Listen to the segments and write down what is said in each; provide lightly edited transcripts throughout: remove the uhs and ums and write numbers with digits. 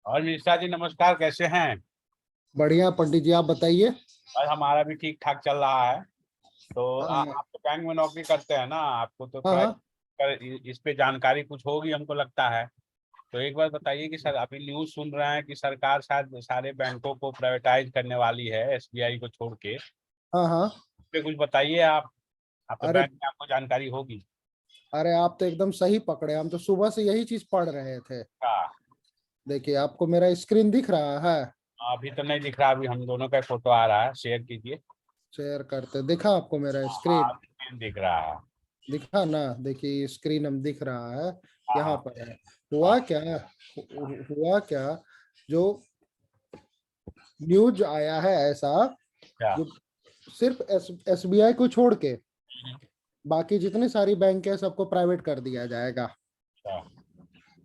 और मिश्रा जी नमस्कार, कैसे हैं? बढ़िया पंडित जी, आप बताइए। और हमारा भी ठीक ठाक चल रहा है। तो हाँ आप तो बैंक में नौकरी करते हैं ना, आपको तो हाँ थोड़ा हाँ। इस पे जानकारी कुछ होगी हमको लगता है। तो एक बार बताइए कि सर अभी न्यूज़ सुन रहे हैं कि सरकार शायद सारे बैंकों को प्राइवेटाइज करने वाली है, एसबीआई को छोड़ के। इस हाँ हाँ। पे कुछ बताइए आप तो अरे बैंक में आपको जानकारी होगी। अरे, आप तो एकदम सही पकड़े। हम तो सुबह से यही चीज पढ़ रहे थे। हाँ। देखिए, आपको मेरा स्क्रीन दिख रहा है? अभी तो नहीं दिख रहा, अभी हम दोनों का फोटो आ रहा है, शेयर कीजिए। शेयर करते दिखा आपको मेरा हाँ हाँ, स्क्रीन? अभी दिख रहा है। दिखा ना? देखिए, स्क्रीन हम दिख रहा है। हाँ यहाँ हाँ पर है। हाँ। हुआ क्या? हुआ क्या? जो न्यूज आया है ऐसा, क्या? जो सिर्फ एसबीआई को छोड़ के बाकी जितनी सारी बैंक है सबको प्राइवेट कर दिया जाएगा। अच्छा।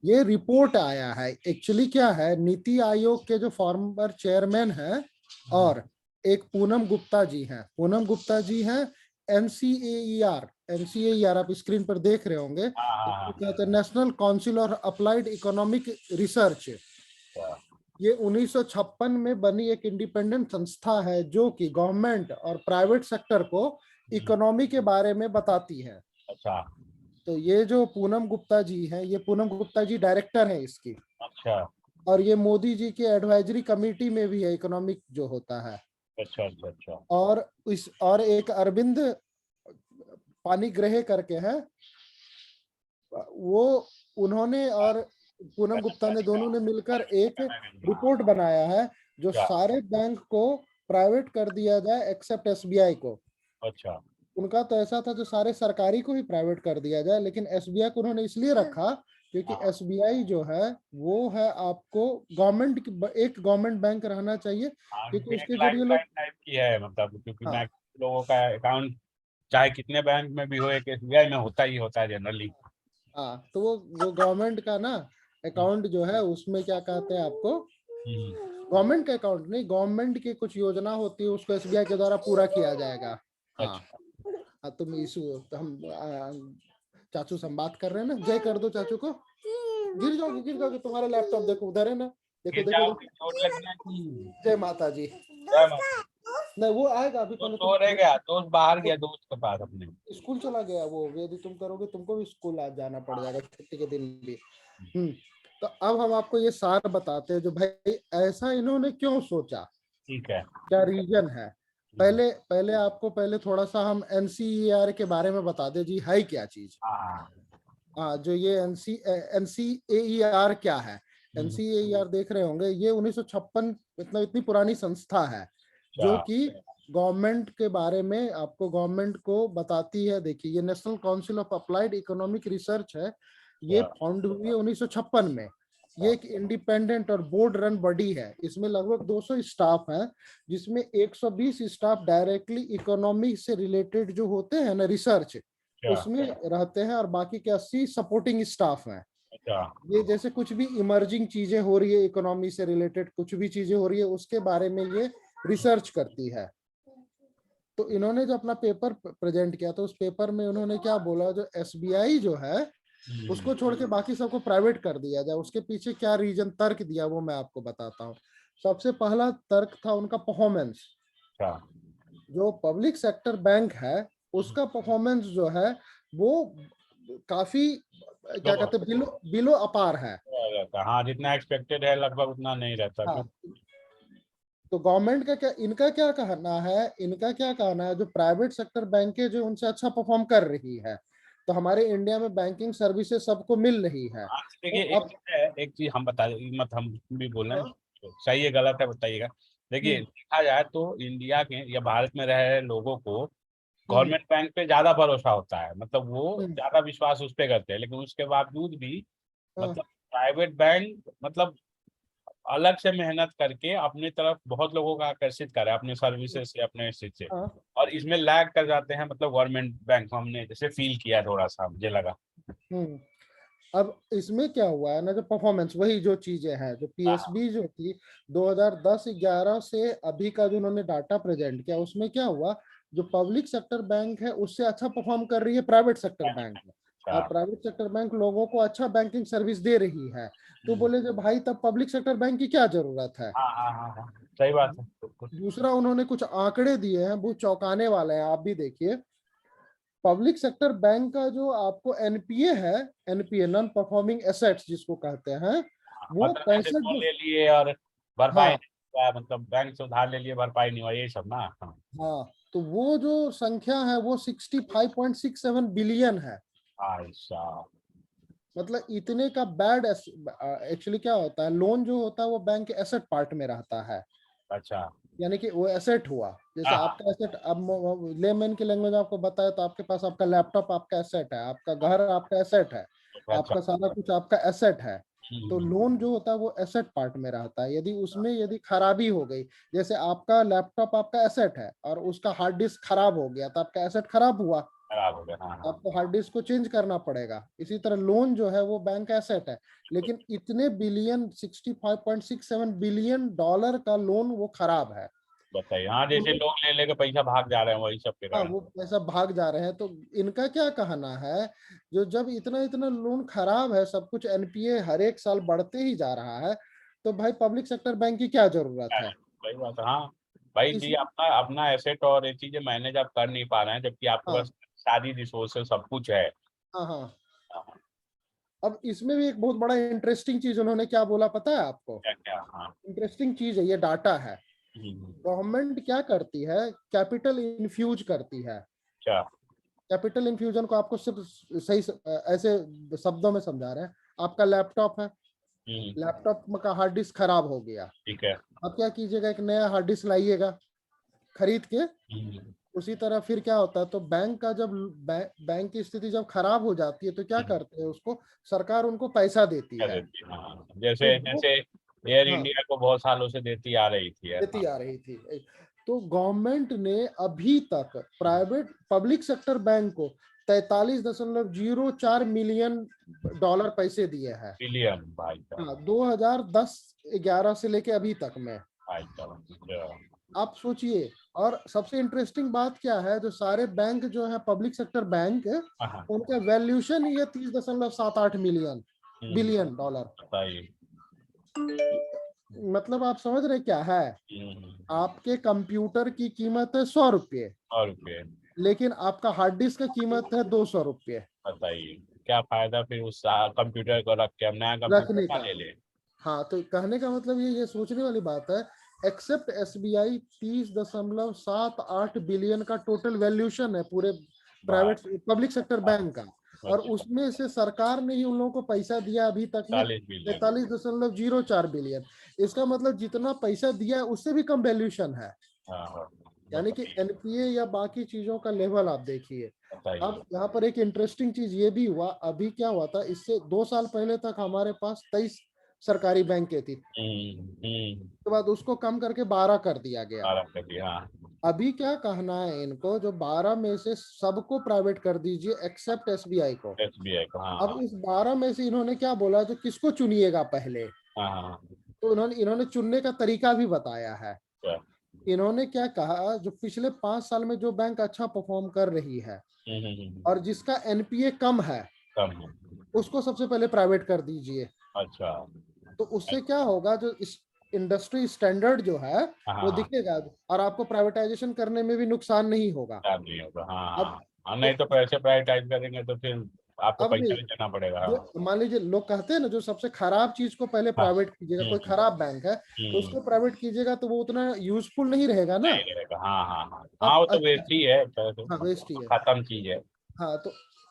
ये रिपोर्ट आया है। एक्चुअली क्या है, नीति आयोग के जो फॉर्मर चेयरमैन हैं और एक पूनम गुप्ता जी हैं। पूनम गुप्ता जी हैं एनसीएईआर। एनसीएईआर आप स्क्रीन पर देख रहे होंगे। हाँ हाँ इसको हाँ। कहते हैं नेशनल काउंसिल और अप्लाइड इकोनॉमिक रिसर्च। अच्छा। ये 1956 में बनी एक इंडिपेंडेंट संस्था है जो कि गवर्नमेंट और प्राइवेट सेक्टर को इकोनॉमी के बारे में बताती है। अच्छा। तो ये जो पूनम गुप्ता जी हैं, ये पूनम गुप्ता जी डायरेक्टर हैं इसकी। अच्छा। और ये मोदी जी के एडवाइजरी कमेटी में भी है, इकोनॉमिक जो होता है। अच्छा। अच्छा। अच्छा। और इस और एक अरविंद पानीग्रह करके है वो, उन्होंने और पूनम गुप्ता ने दोनों ने मिलकर एक रिपोर्ट बनाया है जो अच्छा। सारे बैंक को प्राइवेट कर दिया जाए एक्सेप्ट एसबीआई को। अच्छा। उनका तो ऐसा था जो सारे सरकारी को ही प्राइवेट कर दिया जाए, लेकिन एसबीआई को उन्होंने इसलिए रखा क्योंकि हाँ एसबीआई जो है वो है आपको गवर्नमेंट एक गवर्नमेंट बैंक रहना चाहिए, हाँ, क्योंकि बैंक उसके लाइफ जरिए लोग। लाइन टाइप की है, मतलब क्योंकि हाँ लोगों का अकाउंट चाहे कितने बैंक में भी हो, एक एसबीआई में होता ही होता है जनरली। हाँ, तो वो गवर्नमेंट का ना अकाउंट जो है उसमें क्या कहते हैं आपको, गवर्नमेंट का अकाउंट नहीं, गवर्नमेंट की कुछ योजना होती है उसको एसबीआई के द्वारा पूरा किया जाएगा। हाँ। अच्छा। हाँ, तुम इशू तो हम चाचू से हम बात कर रहे हैं ना, जय कर दो चाचू को। गिर जाओगे, गिर जाओगे। तुम्हारा लैपटॉप देखो उधर है ना। देखो गिर देखो जाओगे, देखो। चोट लगना की। जय माता जी। जय माता। नहीं, वो आएगा अभी, तो पहले तुम। सो रह गया, दोस्त बाहर वो गया दोस्त के पास अपने। स्कूल चला गया वो। यदि तुम करोगे तुमको भी स्कूल आज जाना पड़ जाएगा छुट्टी के दिन भी। हम्म। तो अब हम आपको ये सार बताते हैं जो भाई ऐसा इन्होंने क्यों सोचा, ठीक है। क्या रीजन है। पहले पहले आपको पहले थोड़ा सा हम एनसीईआर के बारे में बता दें जी, है क्या चीज। हाँ। हाँ, जो ये एनसीएईआर क्या है। हम्म। एनसीएईआर देख रहे होंगे, ये 1956, इतनी पुरानी संस्था है अच्छा। जो कि गवर्नमेंट के बारे में आपको गवर्नमेंट को बताती है। देखिए, ये national council of applied economic research है। ये अच्छा। फाउंड हुई है 1956 में। ये एक इंडिपेंडेंट और बोर्ड रन बॉडी है। इसमें लगभग 200 स्टाफ हैं, जिसमें 120 स्टाफ डायरेक्टली इकोनॉमी से रिलेटेड जो होते हैं ना, रिसर्च अच्छा। उसमें रहते हैं, और बाकी के 80 सपोर्टिंग स्टाफ हैं। अच्छा। ये जैसे कुछ भी इमर्जिंग चीजें हो रही है, इकोनॉमी से रिलेटेड कुछ भी चीजें हो रही है, उसके बारे में ये रिसर्च करती है। तो इन्होंने जो अपना पेपर प्रेजेंट किया, तो उस पेपर में उन्होंने क्या बोला, जो एसबीआई जो है हम्म। उसको छोड़ के बाकी सबको प्राइवेट कर दिया जाए। उसके पीछे क्या रीजन तर्क दिया वो मैं आपको बताता हूँ। सबसे पहला तर्क था उनका परफॉर्मेंस। अच्छा। जो पब्लिक सेक्टर बैंक है उसका परफॉर्मेंस जो है वो काफी क्या कहते हैं, बिलो बिलो अपार है। रहता है। हाँ, जितना एक्सपेक्टेड है लगभग उतना नहीं रहता हाँ, क्यों। तो गवर्नमेंट का क्या, इनका क्या कहना है, इनका क्या कहना है, जो प्राइवेट सेक्टर बैंकें जो उनसे अच्छा परफॉर्म कर रही है, तो हमारे इंडिया में बैंकिंग सर्विसेज सबको मिल रही है। हाँ, तो देखिए एक अब चीज है, एक चीज हम बता मत हम भी बोल रहे हैं, हाँ, तो सही है गलत है बताइएगा। देखिए हम्म देखा जाए तो इंडिया के या भारत में रह रहे लोगों को हम्म गवर्नमेंट बैंक पे ज्यादा भरोसा होता है, मतलब वो हम्म ज्यादा विश्वास उस पे करते हैं, लेकिन उसके बावजूद भी हाँ मतलब प्राइवेट बैंक मतलब अलग से मेहनत करके अपनी तरफ बहुत लोगों को आकर्षित करे अपने सर्विसेज से, अपने चीज से। हाँ और इसमें लैग कर जाते हैं, मतलब गवर्नमेंट बैंक को हमने जैसे फील किया थोड़ा सा, मुझे लगा। हम्म। अब इसमें क्या हुआ है ना, जो परफॉर्मेंस वही जो चीजें हैं, जो हाँ। पीएसबी जो थी 2010-11 से अभी का जो उन्होंने डाटा प्रेजेंट किया, उसमें क्या हुआ, जो पब्लिक सेक्टर बैंक है उससे अच्छा परफॉर्म कर रही है प्राइवेट सेक्टर बैंक। और प्राइवेट सेक्टर बैंक लोगों को अच्छा बैंकिंग सर्विस दे रही है, तो बोले जो भाई तब पब्लिक सेक्टर बैंक की क्या जरूरत है। हाँ, सही बात है। दूसरा उन्होंने कुछ आंकड़े दिए हैं वो चौंकाने वाले हैं, आप भी देखिए। पब्लिक सेक्टर बैंक का जो आपको एनपीए है, एनपीए नॉन परफॉर्मिंग एसेट्स जिसको कहते हैं, वो मतलब जैसे 65 लोन जो, ले लिए और भरपाई हाँ नहीं हुआ, मतलब बैंक से उधार ले लिए भरपाई नहीं हुआ, ये सब ना। हाँ। हाँ, तो वो जो संख्या है वो 65.67 बिलियन है। ऐसा। मतलब इतने का बैड, एक्चुअली क्या होता है, लोन जो होता है वो बैंक के एसेट पार्ट में रहता है, अच्छा। यानी कि वो एसेट हुआ। जैसे हाँ। आपका एसेट, अब लेमैन की लैंग्वेज आपको बताया तो आपके पास आपका लैपटॉप आपका एसेट है, आपका घर आपका एसेट है, अच्छा। आपका सारा कुछ आपका एसेट है। तो हम्म, लोन जो होता है वो एसेट पार्ट में रहता है। यदि उसमें यदि खराबी हो गई, जैसे आपका लैपटॉप आपका एसेट है और उसका हार्ड डिस्क खराब हो गया तो आपका एसेट खराब हुआ, खराब हो गया। हाँ। आपको हार्ड डिस्क को चेंज करना पड़ेगा। इसी तरह लोन जो है वो बैंक एसेट है, लेकिन इतने बिलियन, 65.67 बिलियन डॉलर का लोन वो खराब है। बताइए। हाँ, जैसे तो लोग ले लेके पैसा भाग जा रहे हैं वही सब के हाँ, कारण। वो पैसा भाग जा रहे हैं। तो इनका क्या कहना है, जो जब इतना इतना लोन खराब है, सब कुछ एनपीए हर एक साल बढ़ते ही जा रहा है, तो भाई पब्लिक सेक्टर बैंक की क्या जरूरत है। वही बात है। हाँ भाई इस जी, अपना अपना एसेट और ये चीजें मैनेज आप कर नहीं पा रहे हैं, जबकि आपके हाँ पास सारी रिसोर्सेज सब कुछ है। हाँ हाँ, हाँ, अब इसमें भी एक बहुत बड़ा इंटरेस्टिंग चीज उन्होंने क्या बोला पता है आपको। क्या क्या। हाँ। इंटरेस्टिंग चीज है, ये डाटा है। हम्म, गवर्नमेंट क्या करती है, कैपिटल इन्फ्यूज करती है। क्या। कैपिटल इन्फ्यूजन को आपको सिर्फ सही ऐसे शब्दों में समझा रहे हैं। आपका लैपटॉप है, हम्म, लैपटॉप का हार्ड डिस्क खराब हो गया, ठीक है। अब क्या कीजिएगा, एक नया हार्ड डिस्क लाइएगा खरीद के। हम्म, उसी तरह फिर क्या होता है, तो बैंक का जब बैंक की स्थिति जब खराब हो जाती है तो क्या हम्म, करते हैं, उसको सरकार उनको पैसा देती क्या है। देती है। हाँ, तो जैसे वो, जैसे एयर हाँ, इंडिया को बहुत सालों से देती आ रही थी यार। देती आ रही थी। तो गवर्नमेंट ने अभी तक प्राइवेट पब्लिक सेक्टर बैंक को 43.04 मिलियन डॉलर पैसे दिए हैं। बिलियन भाई हाँ, साहब। 2010-11 से लेके अभी तक में, भाई साहब, अच्छा। आप सोचिए। और सबसे इंटरेस्टिंग बात क्या है, जो सारे बैंक जो है पब्लिक सेक्टर बैंक, हाँ हाँ। उनका वैल्यूएशन ही है 30.78 मिलियन बिलियन डॉलर। बताइए। मतलब आप समझ रहे क्या है, हम्म, आपके कंप्यूटर की कीमत है 100 रुपये, और रुपये। लेकिन आपका हार्ड डिस्क का कीमत है 200 रुपये बताइए क्या फायदा फिर उस कंप्यूटर को रख के, हम नया कंप्यूटर रखने ना का। ले ले। हाँ, तो कहने का मतलब ये सोचने वाली बात है। एक्सेप्ट एसबीआई 30.78 बिलियन का टोटल वैल्यूशन है पूरे प्राइवेट भाई। पब्लिक सेक्टर बैंक का, और अच्छा। उसमें से सरकार ने ही उन लोगों को पैसा दिया अभी तक में 40 बिलियन। 43.04 बिलियन। इसका मतलब जितना पैसा दिया है उससे भी कम वैल्यूशन है। हाँ हाँ। यानी कि बताइए। एनपीए या बाकी चीजों का लेवल आप देखिए। बताइए। अब यहाँ पर एक इंटरेस्टिंग चीज ये भी हुआ, अभी क्या हुआ था, इससे 2 साल पहले तक हमारे पास 23 सरकारी बैंकें थी, उसके बाद उसको कम करके 12 कर दिया गया। 12 कर दिया। हाँ। अभी क्या कहना है इनको, जो 12 में से सबको प्राइवेट कर दीजिए एक्सेप्ट एसबीआई को। एसबीआई को। हाँ अब हाँ। इस 12 में से इन्होंने क्या बोला, जो किसको चुनिएगा पहले, हाँ हाँ। तो इन्होंने चुनने का तरीका भी बताया है। क्या। इन्होंने क्या कहा, जो पिछले 5 साल में जो बैंक अच्छा परफॉर्म कर रही है और जिसका एनपीए कम है, कम है। उसको सबसे पहले प्राइवेट कर दीजिए। अच्छा। तो उससे क्या होगा, जो इस इंडस्ट्री स्टैंडर्ड जो है हाँ वो हाँ। दिखेगा, और आपको प्राइवेटाइजेशन करने में भी नुकसान नहीं होगा। ख्याल नहीं होगा। हाँ अब हाँ हाँ, तो नहीं तो पैसे प्राइवेटाइज करेंगे तो फिर आपको अब पैसा नहीं, भी देना पड़ेगा। हाँ जो मान लीजिए लोग कहते हैं ना, जो सबसे खराब चीज को पहले हाँ। प्राइवेट कीजिएगा, कोई हम्म, खराब बैंक है तो हम्म, उसको प्राइवेट कीजिएगा तो वो उतना यूजफुल नहीं रहेगा ना। नहीं रहेगा। हाँ हाँ हाँ हाँ, अब वो तो अच्छा, वेस्ट ही है, तो हाँ वेस्ट ही है। खत्म चीज है। हाँ,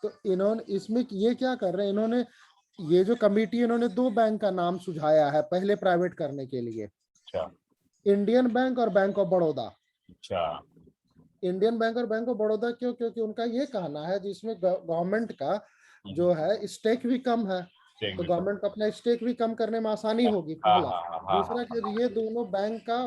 तो इन्होंने इसमें ये क्या कर रहे हैं, इन्होंने ये जो कमिटी, इन्होंने 2 बैंक का नाम सुझाया है पहले प्राइवेट करने के लिए, अच्छा। इंडियन बैंक और बैंक ऑफ बड़ौदा। अच्छा। इंडियन बैंक और बैंक ऑफ बड़ौदा क्यों, क्योंकि उनका ये कहना है जिसमें गवर्नमेंट का हम्म, जो है स्टेक भी कम है, ठीक तो भी गवर्नमेंट को अपना स्टेक भी कम करने में आसानी होगी, हाँ पहला। हाँ हाँ हाँ दूसरा हाँ कि ये दोनों बैंक का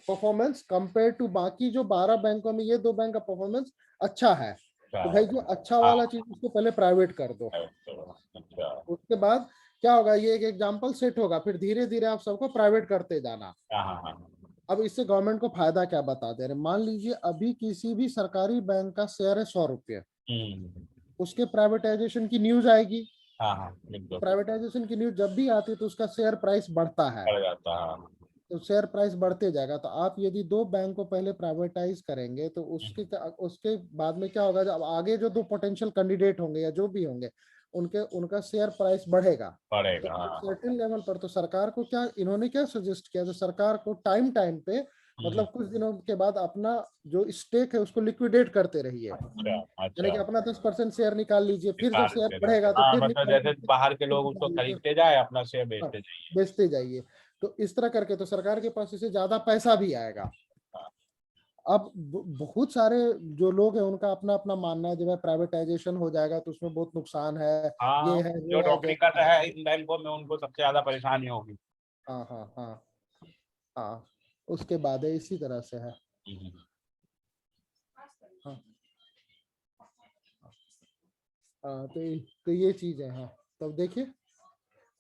परफॉर्मेंस कंपेयर टू बाकी जो 12 बैंकों में, ये 2 बैंक का परफॉर्मेंस अच्छा है। अच्छा तो है। भाई जो अच्छा हाँ। वाला चीज उसको पहले प्राइवेट कर दो। अच्छा। उसके बाद क्या होगा, ये एक एग्जाम्पल सेट होगा, फिर धीरे धीरे आप सबको प्राइवेट करते जाना। हाँ हाँ हाँ। अब इससे गवर्नमेंट को फायदा क्या बता दे रहे, मान लीजिए अभी किसी भी सरकारी बैंक का शेयर है 100 रुपये, हम्म, उसके प्राइवेटाइजेशन की न्यूज आएगी। हाँ हाँ बिल्कुल प्राइवेटाइजेशन की न्यूज जब भी आती है तो उसका शेयर प्राइस बढ़ता है, बढ़ जाता है। हाँ। तो शेयर प्राइस बढ़ते जाएगा। तो आप यदि दो बैंक को पहले प्राइवेटाइज करेंगे तो उसके बाद में क्या होगा, जब आगे जो दो पोटेंशियल कैंडिडेट होंगे या जो भी होंगे उनके उनका शेयर प्राइस बढ़ेगा। तो बढ़ेगा। हाँ। सर्टेन लेवल पर तो सरकार को क्या, इन्होंने क्या सजेस्ट किया, तो सरकार को टाइम टाइम पे मतलब कुछ दिनों के बाद अपना जो स्टेक है उसको लिक्विडेट करते रहिए, अच्छा यानी कि अच्छा। अपना 10% शेयर निकाल लीजिए, फिर जब निकाल शेयर के रख। बढ़ेगा तो हाँ फिर मतलब निकाल जैसे लीजिए, बाहर के फिर लोग उसको निकाल लीजिए, खरीदते जाए, अपना शेयर हाँ, बेचते जाइए। बेचते जाइए। तो इस तरह करके तो सरकार के पास इससे ज्यादा पैसा भी आएगा। हाँ। अब बहुत सारे जो लोग हैं उनका अपना अपना मानना है, जब प्राइवेटाइजेशन हो जाएगा तो उसमें बहुत नुकसान है, हाँ ये है जो वो है नौकरी कर जैसा। रहा है इन बैंकों में उनको सबसे ज्यादा परेशानी होगी। हाँ हाँ हाँ हाँ, उसके बाद है इसी तरह से है। हम्म। हाँ हाँ, तो ये चीज है। हाँ, तब देखिए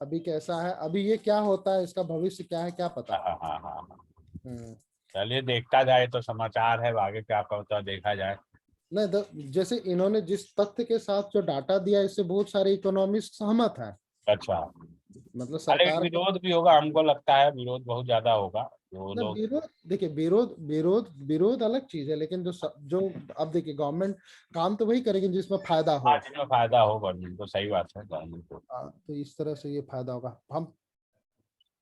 अभी कैसा है, अभी ये क्या होता है, इसका भविष्य क्या है क्या पता। हाँ हाँ हाँ हाँ। हम्म। चलिए देखता जाए, तो समाचार है, आगे क्या होता है देखा जाए। नहीं जैसे इन्होंने जिस तथ्य के साथ जो डाटा दिया, इससे बहुत सारे इकोनॉमिस्ट सहमत है। अच्छा। मतलब अरे सरकार का विरोध भी होगा, हमको लगता है विरोध बहुत ज्यादा होगा। जो ना, लोग विरोध देखिए, विरोध अलग चीज है, लेकिन जो अब देखिए गवर्नमेंट काम तो वही करेगी जिसमें फायदा हो। आज में फायदा हो गवर्नमेंट को, सही बात है गवर्नमेंट को। तो इस तरह से ये फायदा होगा। हम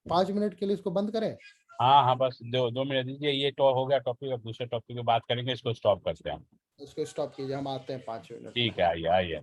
5 मिनट के लिए इसको बंद करें। हाँ हाँ बस 2 मिनट दीजिए, ये तो हो गया टॉपिक, अब दूसरे टॉपिक पे बात करेंगे, इसको स्टॉप करते हैं हम। इसको स्टॉप कीजिए, हम आते हैं 5 मिनट में। ठीक है, आइए आइए।